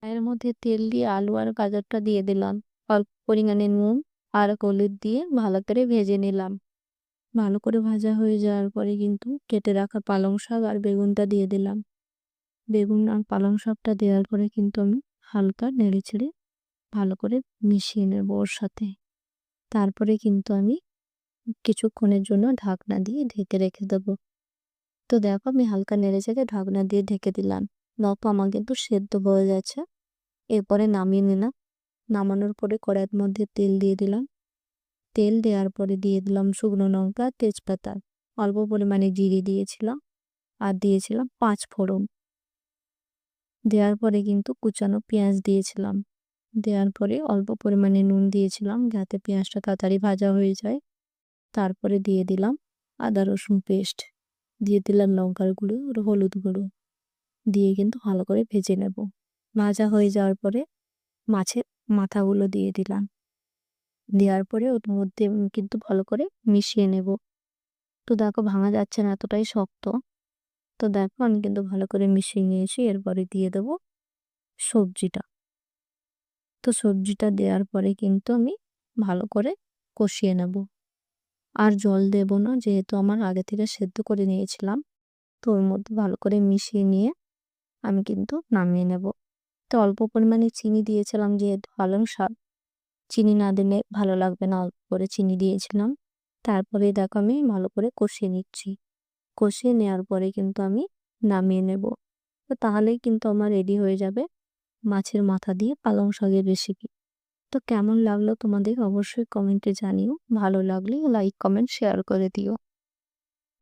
এর মধ্যে তেল দিয়ে আলু আর গাজরটা দিয়ে দিলাম। অল্প পরিমাণে নুন আর হলুদ দিয়ে ভালো করে ভেজে নিলাম। ভালো করে ভাজা হয়ে যাওয়ার পরে কিন্তু কেটে রাখা পালং শাক আর বেগুনটা দিয়ে দিলাম। বেগুন আর পালং শাকটা দেওয়ার পরে কিন্তু আমি হালকা নেড়েচেড়ে ভালো করে মিশিয়ে নেব ওর সাথে। তারপরে কিন্তু আমি কিছুক্ষণের জন্য ঢাকনা দিয়ে ঢেকে রেখে দেবো। তো দেখো আমি হালকা নেড়েচেড়ে ঢাকনা দিয়ে ঢেকে দিলাম। দেখো আমার কিন্তু সেদ্ধ হয়ে গেছে। এরপরে নামিয়ে নিলাম। নামানোর পরে কড়াইয়ের মধ্যে তেল দিয়ে দিলাম। তেল দেওয়ার পরে দিয়ে দিলাম শুকনো লঙ্কা, তেজপাতা, অল্প পরিমাণে জিরে দিয়েছিলাম আর দিয়েছিলাম 5 ফোড়ন। দেওয়ার পরে কিন্তু কুচানো পেঁয়াজ দিয়েছিলাম। দেওয়ার পরে অল্প পরিমাণে নুন দিয়েছিলাম যাতে পেঁয়াজটা তাড়াতাড়ি ভাজা হয়ে যায়। তারপরে দিয়ে দিলাম আদা রসুন পেস্ট, দিয়ে দিলাম লঙ্কার গুঁড়ো আর হলুদ গুঁড়ো, দিয়ে কিন্তু ভালো করে ভেজে নেব। ভাজা হয়ে যাওয়ার পরে মাছের মাথাগুলো দিয়ে দিলাম। দেওয়ার পরে ওর মধ্যে কিন্তু ভালো করে মিশিয়ে নেব। তো দেখো ভাঙা যাচ্ছে না, এতটাই শক্ত। তো দেখো আমি কিন্তু ভালো করে মিশিয়ে নিয়েছি। এরপরে দিয়ে দেবো সবজিটা। তো সবজিটা দেওয়ার পরে কিন্তু আমি ভালো করে কষিয়ে নেব। আর জল দেব না, যেহেতু আমার আগে থেকে সেদ্ধ করে নিয়েছিলাম। তো ওর মধ্যে ভালো করে মিশিয়ে নিয়ে আমি কিন্তু নামিয়ে নেব। তো অল্প পরিমাণে চিনি দিয়েছিলাম, যেহেতু পালং শাক, চিনি না দিলে ভালো লাগবে না, অল্প করে চিনি দিয়েছিলাম। তারপরে দেখো আমি ভালো করে কষিয়ে নিচ্ছি। কষিয়ে নেওয়ার পরে কিন্তু আমি নামিয়ে নেব। তো তাহলেই কিন্তু আমার রেডি হয়ে যাবে মাছের মাথা দিয়ে পালং শাকের রেসিপি। তো কেমন লাগলো তোমাদের অবশ্যই কমেন্টে জানিও। ভালো লাগলে লাইক, কমেন্ট, শেয়ার করে দিও।